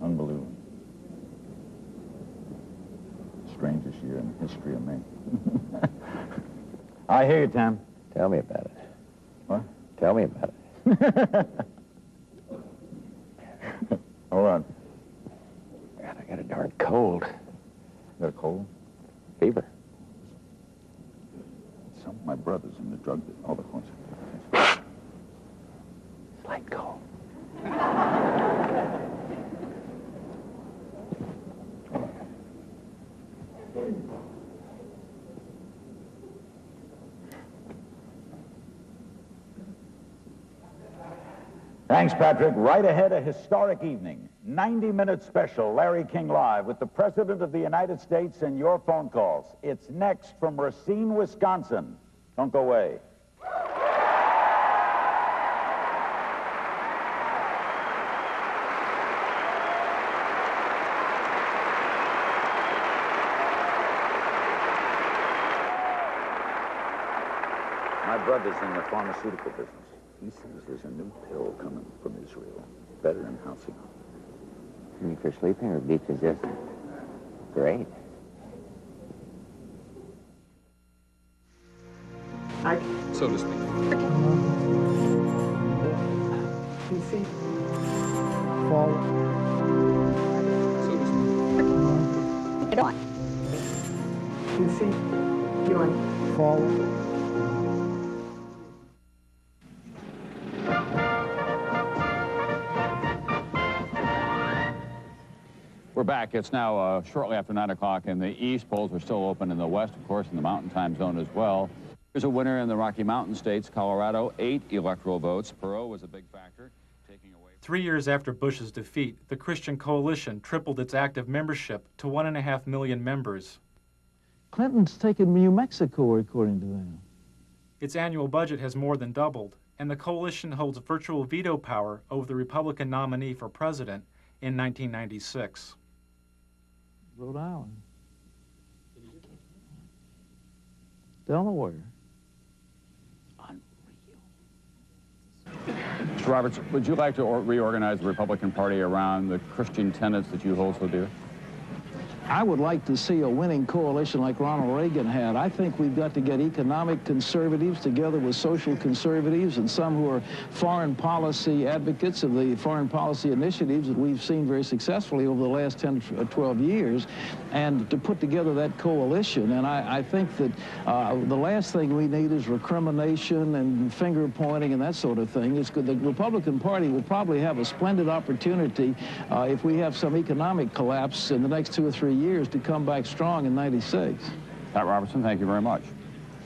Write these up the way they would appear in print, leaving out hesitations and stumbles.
Unbelievable. Strangest year in the history of me. I hear you, Tim. Tell me about it. What? Tell me about it. Hold on. God, I got a darn cold. Got a cold? Fever. Some of my brothers in the drug business. Oh, the ones. Slight cold. Thanks, Patrick. Right ahead, a historic evening. 90-minute special, Larry King Live, with the President of the United States and your phone calls. It's next from Racine, Wisconsin. Don't go away. My brother's in the pharmaceutical business. He says there's a new pill coming from Israel, better than halcyon. You mean for sleeping or decongestant? Great. So to speak. PC. Forward. So to speak. Get on. PC. Doing. Forward. We're back. It's now shortly after 9 o'clock in the east. Polls are still open in the west, of course, in the mountain time zone as well. There's a winner in the Rocky Mountain states. Colorado, 8 electoral votes. Perot was a big factor, taking away... 3 years after Bush's defeat, the Christian Coalition tripled its active membership to 1.5 million members. Clinton's taken New Mexico, according to them. Its annual budget has more than doubled, and the coalition holds virtual veto power over the Republican nominee for president in 1996. Rhode Island. Delaware. Mr. Roberts, would you like to reorganize the Republican Party around the Christian tenets that you hold so dear? I would like to see a winning coalition like Ronald Reagan had. I think we've got to get economic conservatives together with social conservatives and some who are foreign policy advocates of the foreign policy initiatives that we've seen very successfully over the last 10 or 12 years, and to put together that coalition. And I think that the last thing we need is recrimination and finger pointing and that sort of thing. It's good. The Republican Party will probably have a splendid opportunity if we have some economic collapse in the next 2 or 3 years to come back strong in '96. Pat Robertson, thank you very much.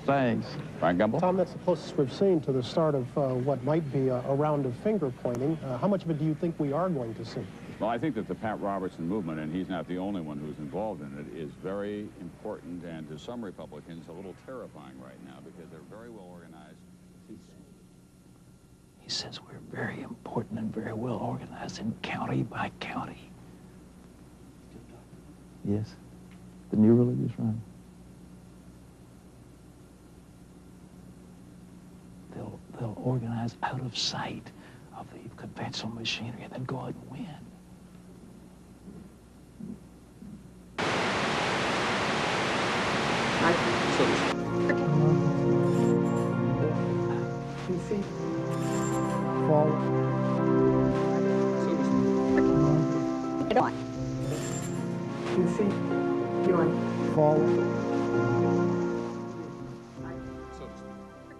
Thanks. Frank Gumble? Tom, that's the closest we've seen to the start of what might be a round of finger pointing. How much of it do you think we are going to see? Well, I think that the Pat Robertson movement, and he's not the only one who's involved in it, is very important and to some Republicans a little terrifying right now because they're very well organized. He says we're very important and very well organized in county by county. Yes, the new religious right. They'll organize out of sight of the conventional machinery and then go out and win. So to speak. PC. Forward. So to speak. Get on. PC. Doing. Forward. So to speak.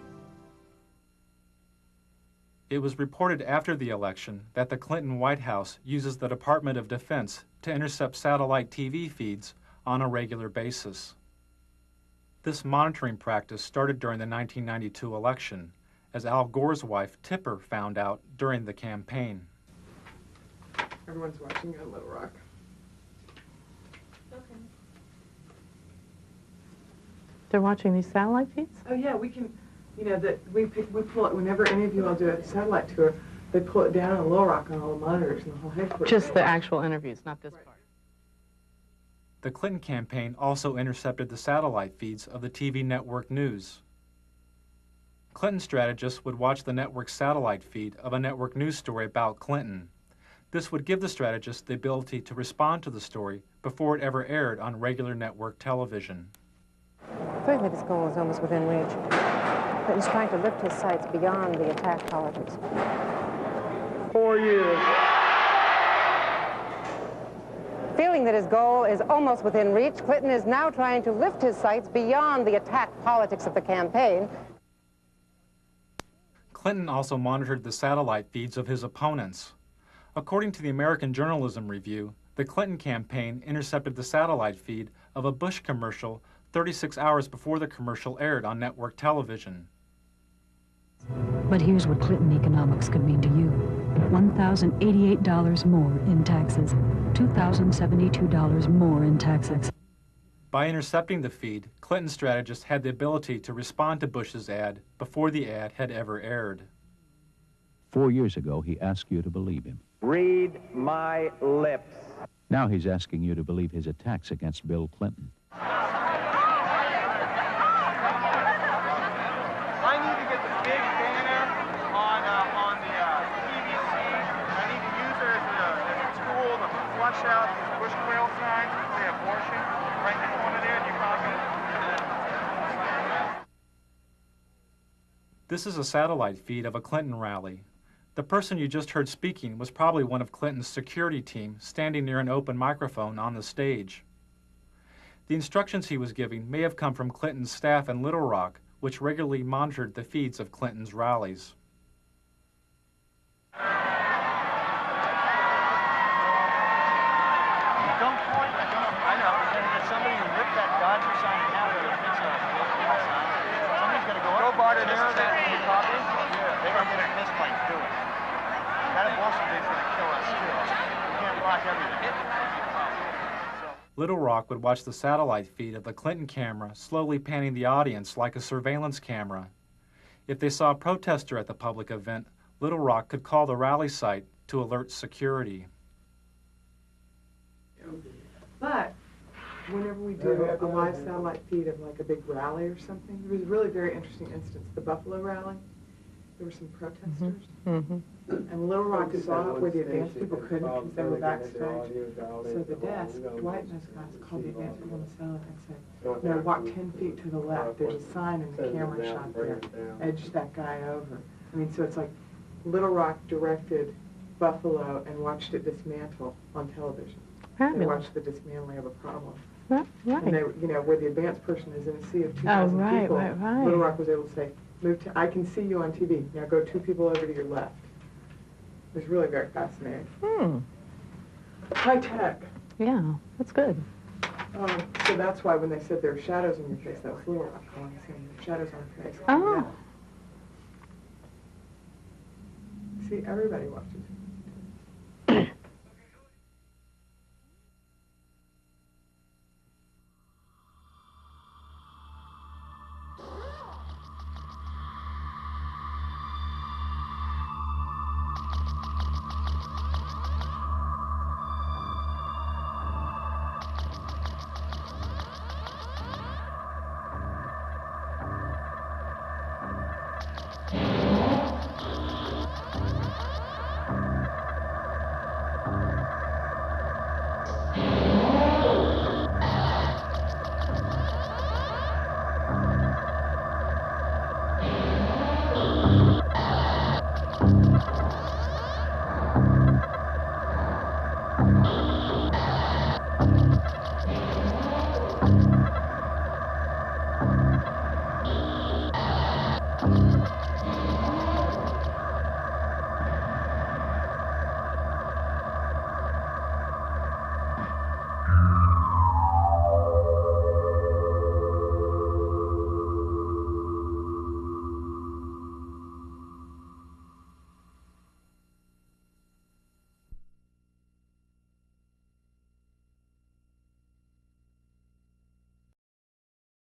It was reported after the election that the Clinton White House uses the Department of Defense to intercept satellite TV feeds on a regular basis. This monitoring practice started during the 1992 election, as Al Gore's wife, Tipper, found out during the campaign. Everyone's watching on Little Rock. Okay. They're watching these satellite feeds? Oh yeah, we can, you know, that we pull it whenever any of you all do a satellite tour. They pull it down on Little Rock on all the monitors and the whole headquarters. Just the actual interviews, not this part. The Clinton campaign also intercepted the satellite feeds of the TV network news. Clinton strategists would watch the network's satellite feed of a network news story about Clinton. This would give the strategist the ability to respond to the story before it ever aired on regular network television. Certainly this goal is almost within reach. Clinton's trying to lift his sights beyond the attack politics. 4 years. Feeling that his goal is almost within reach, Clinton is now trying to lift his sights beyond the attack politics of the campaign. Clinton also monitored the satellite feeds of his opponents. According to the American Journalism Review, the Clinton campaign intercepted the satellite feed of a Bush commercial 36 hours before the commercial aired on network television. But here's what Clinton economics could mean to you. $1,088 more in taxes, $2,072 more in taxes. By intercepting the feed, Clinton strategists had the ability to respond to Bush's ad before the ad had ever aired. 4 years ago, he asked you to believe him. Read my lips. Now he's asking you to believe his attacks against Bill Clinton. I need to get the big banner on the PVC. I need to use it as a tool to flush out these Bush quail signs that say abortion right in the corner there. Do you copy? This is a satellite feed of a Clinton rally. The person you just heard speaking was probably one of Clinton's security team standing near an open microphone on the stage. The instructions he was giving may have come from Clinton's staff in Little Rock, which regularly monitored the feeds of Clinton's rallies. Don't point. I know. There's somebody who ripped that Dodger sign in half with a fix on it. Somebody's going to go up. Bar to there. They're going to get a fist fight to do it. That abortion thing's going to kill us too. We can't block everything. Little Rock would watch the satellite feed of the Clinton camera slowly panning the audience like a surveillance camera. If they saw a protester at the public event, Little Rock could call the rally site to alert security. But whenever we do a live satellite feed of like a big rally or something, there was a really very interesting instance, the Buffalo rally. There were some protesters. And Little Rock saw it where the advance people couldn't because they were backstage. So the desk, Dwight and those guys called the advance people on the cell and said, no, walk 10 feet to the left. There's a sign in the camera shot there. Edge that guy over. I mean, so it's like Little Rock directed Buffalo and watched it dismantle on television. They watched the dismantling of a problem. Right. And they, you know, where the advanced person is in a sea of 2,000 people, Little Rock was able to say, move to, I can see you on TV. Now go 2 people over to your left. It was really very fascinating. High tech. Yeah, that's good. So that's why when they said there are shadows in your face, that was Little Rock calling, saying shadows on your face. Oh. Yeah. See, everybody watches.